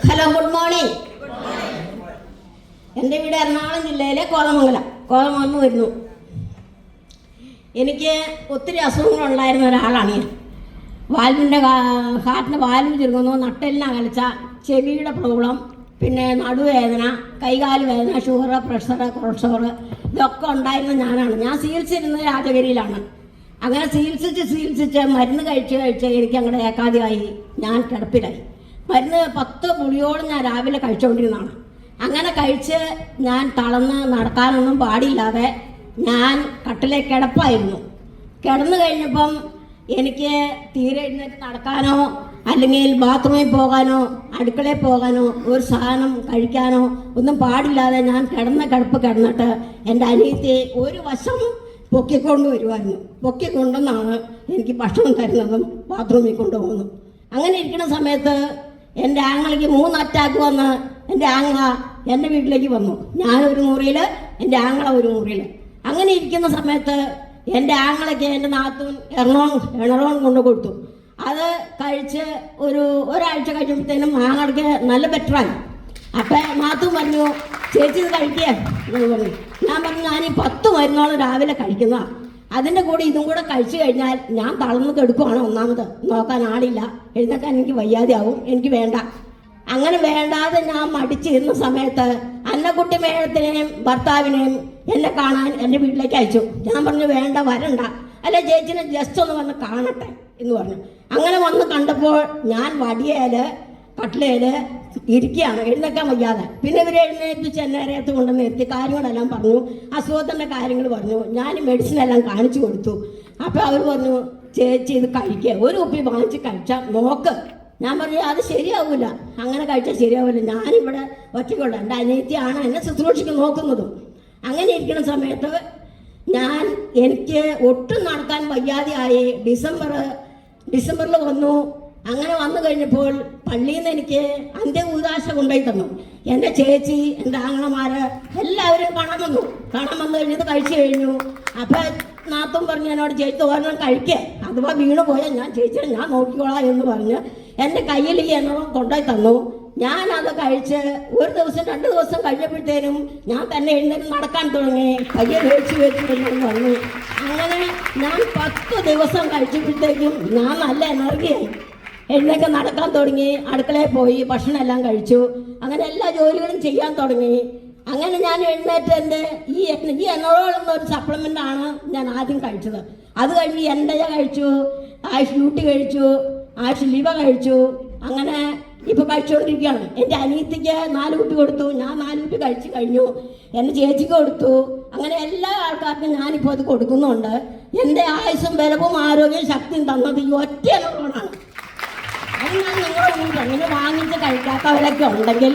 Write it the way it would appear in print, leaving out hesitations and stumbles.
Hello, good morning. എൻ്റെ വീട് എറണാകുളം ജില്ലയിലെ കോതമംഗലം വരുന്നു. എനിക്ക് ഒത്തിരി അസുഖങ്ങളുണ്ടായിരുന്ന ഒരാളാണ് ഞാൻ. ഹാർട്ടിൻ്റെ വാൽവ് ചുരുങ്ങുന്നു, നട്ടെല്ലിന് അകൽച്ച, ചെവിയുടെ പ്രോബ്ലം, പിന്നെ നടുവേദന, കൈകാല് വേദന, ഷുഗർ, പ്രഷർ, കൊളസ്ട്രോൾ, ഇതൊക്കെ ഉണ്ടായിരുന്ന ഞാനാണ്. ഞാൻ ചികിത്സിച്ചിരുന്നത് രാജഗിരിയിലാണ്. അങ്ങനെ ചികിത്സിച്ച് മരുന്ന് കഴിച്ച് എനിക്ക് അങ്ങനെ ഏകാധിയായി. ഞാൻ കിടപ്പിലായി. മരുന്ന് 10 ഗുളികയോളം ഞാൻ രാവിലെ കഴിച്ചുകൊണ്ടിരുന്നതാണ്. അങ്ങനെ കഴിച്ച് ഞാൻ തളർന്ന് നടക്കാനൊന്നും പാടില്ലാതെ ഞാൻ കട്ടിലെ കിടപ്പായിരുന്നു. കിടന്നു കഴിഞ്ഞപ്പം എനിക്ക് തീരെ എഴുന്നേറ്റ് നടക്കാനോ അല്ലെങ്കിൽ ബാത്റൂമിൽ പോകാനോ അടുക്കളയിൽ പോകാനോ ഒരു സാധനം കഴിക്കാനോ ഒന്നും പാടില്ലാതെ ഞാൻ കിടന്നിട്ട് എൻ്റെ അനിയത്തി ഒരു വശം പൊക്കിക്കൊണ്ട് വരുമായിരുന്നു. പൊക്കിക്കൊണ്ടെന്നാണ് എനിക്ക് ഭക്ഷണം തരുന്നതും ബാത്റൂമിൽ കൊണ്ടുപോകുന്നു. അങ്ങനെ ഇരിക്കുന്ന സമയത്ത് എൻ്റെ ആങ്ങളയ്ക്ക് 3 അറ്റാക്ക് വന്ന് എൻ്റെ ആങ്ങള എൻ്റെ വീട്ടിലേക്ക് വന്നു. ഞാനൊരു മുറിയിൽ, എൻ്റെ ആങ്ങള ഒരു മുറിയിൽ. അങ്ങനെ ഇരിക്കുന്ന സമയത്ത് എൻ്റെ ആങ്ങളയ്ക്ക് എൻ്റെ നാത്തൂൻ എണറോൺ കൊണ്ടു കൊടുത്തു. അത് കഴിച്ച് ഒരാഴ്ച കഴിഞ്ഞപ്പോഴത്തേനും ആങ്ങളയ്ക്ക് നല്ല ബെറ്ററായി. അപ്പം നാത്തൂൻ പറഞ്ഞു, ചേച്ചി ഇത് കഴിക്കുക എന്ന് പറഞ്ഞു. ഞാൻ പറഞ്ഞു, ഞാൻ ഈ 10 മരുന്നോളം രാവിലെ കഴിക്കുന്നതാണ്. അതിൻ്റെ കൂടെ ഇതും കൂടെ കഴിച്ചു കഴിഞ്ഞാൽ ഞാൻ തളർന്ന് കെടുക്കുവാണ്. ഒന്നാമത് നോക്കാൻ ആളില്ല, എഴുന്നേക്കാൻ എനിക്ക് വയ്യാതെയാവും, എനിക്ക് വേണ്ട. അങ്ങനെ വേണ്ടാതെ ഞാൻ മടിച്ചിരുന്ന സമയത്ത് അന്നക്കുട്ടി മേഡത്തിനെയും ഭർത്താവിനെയും എന്നെ കാണാൻ എൻ്റെ വീട്ടിലേക്ക് അയച്ചു. ഞാൻ പറഞ്ഞു, വേണ്ട, വരണ്ട, അല്ലെ ചേച്ചിനെ ജസ്റ്റ് ഒന്ന് വന്ന് കാണട്ടെ എന്ന് പറഞ്ഞു. അങ്ങനെ വന്ന് കണ്ടപ്പോൾ ഞാൻ വടിയേല് കട്ടിലേല് ഇരിക്കുകയാണ്, എഴുന്നേക്കാൻ വയ്യാതെ. പിന്നെ ഇവർ എഴുന്നേൽപ്പിച്ച് എന്നെ അറിയത്ത് കൊണ്ടുവന്ന് നിർത്തി കാര്യങ്ങളെല്ലാം പറഞ്ഞു, അസുഖത്തിൻ്റെ കാര്യങ്ങൾ പറഞ്ഞു. ഞാൻ മെഡിസിനെല്ലാം കാണിച്ചു കൊടുത്തു. അപ്പോൾ അവർ പറഞ്ഞു, ചേച്ചി ഇത് കഴിക്കുക, ഒരു കുപ്പി വാങ്ങിച്ച് കഴിച്ചാൽ നോക്ക്. ഞാൻ പറഞ്ഞു, അത് ശരിയാവില്ല, അങ്ങനെ കഴിച്ചാൽ ശരിയാവില്ല, ഞാനിവിടെ ഒറ്റയ്ക്കുള്ള എൻ്റെ അനിയത്തിയാണ് എന്നെ ശുശ്രൂഷിക്ക് നോക്കുന്നതും. അങ്ങനെ ഇരിക്കുന്ന സമയത്ത് എനിക്ക് ഒട്ടും നടക്കാൻ വയ്യാതെയായി. ഡിസംബറിൽ വന്നു. അങ്ങനെ വന്നു കഴിഞ്ഞപ്പോൾ പള്ളിയിൽ നിന്ന് എനിക്ക് അന്ത്യകൂദാശ കൊണ്ടുപോയി തന്നു. എൻ്റെ ചേച്ചി, എൻ്റെ ആങ്ങളമാര് എല്ലാവരും കാണാൻ വന്നു കഴിഞ്ഞത് കഴിച്ചു കഴിഞ്ഞു. അപ്പം നാത്തും പറഞ്ഞു എന്നോട്, ചേച്ചി ഓരോന്നും കഴിക്കേ, അഥവാ വീണ് പോയാൽ ചേച്ചിയെ ഞാൻ നോക്കിക്കോളാം എന്ന് പറഞ്ഞ് എൻ്റെ കയ്യിൽ ഈ എണ്ണ കൊണ്ടുപോയി തന്നു. ഞാനത് കഴിച്ച് 1 ദിവസം 2 ദിവസം കഴിഞ്ഞപ്പോഴത്തേനും ഞാൻ തന്നെ എഴുന്നേറ്റ് നടക്കാൻ തുടങ്ങി. കയ്യെ വേച്ച് വന്നു. അങ്ങനെ ഞാൻ 10 ദിവസം കഴിച്ചപ്പോഴത്തേക്കും ഞാൻ നല്ല എനർജിയായി. എഴുന്നേറ്റ് നടക്കാൻ തുടങ്ങി, അടുക്കളയിൽ പോയി ഭക്ഷണം എല്ലാം കഴിച്ചു. അങ്ങനെ എല്ലാ ജോലികളും ചെയ്യാൻ തുടങ്ങി. അങ്ങനെ ഞാൻ എഴുന്നേറ്റ് എൻ്റെ ഈ എണ്ണോളെന്നൊരു സപ്ലിമെൻ്റാണ് ഞാൻ ആദ്യം കഴിച്ചത്. അത് കഴിഞ്ഞ് എൻ്റെജ കഴിച്ചു, ആയുഷ് ബ്യൂട്ടി കഴിച്ചു, ആയുഷ് ലിവ കഴിച്ചു. അങ്ങനെ ഇപ്പോൾ കഴിച്ചുകൊണ്ടിരിക്കുകയാണ്. എൻ്റെ അനിയത്തിക്ക് 4 കുട്ടി കൊടുത്തു, ഞാൻ 4 കുട്ടി കഴിച്ചു കഴിഞ്ഞു. എൻ്റെ ചേച്ചിക്ക് കൊടുത്തു. അങ്ങനെ എല്ലാ ആൾക്കാർക്കും ഞാനിപ്പോൾ അത് കൊടുക്കുന്നുണ്ട്. എൻ്റെ ആയുസ്സും ബലവും ആരോഗ്യവും ശക്തിയും തന്നത് ഈ ഒറ്റ എണ്ണോളാണ്. അത് ഞാൻ നിങ്ങളോട് അങ്ങനെ വാങ്ങിച്ച് കഴിക്കാത്തവരൊക്കെ ഉണ്ടെങ്കിൽ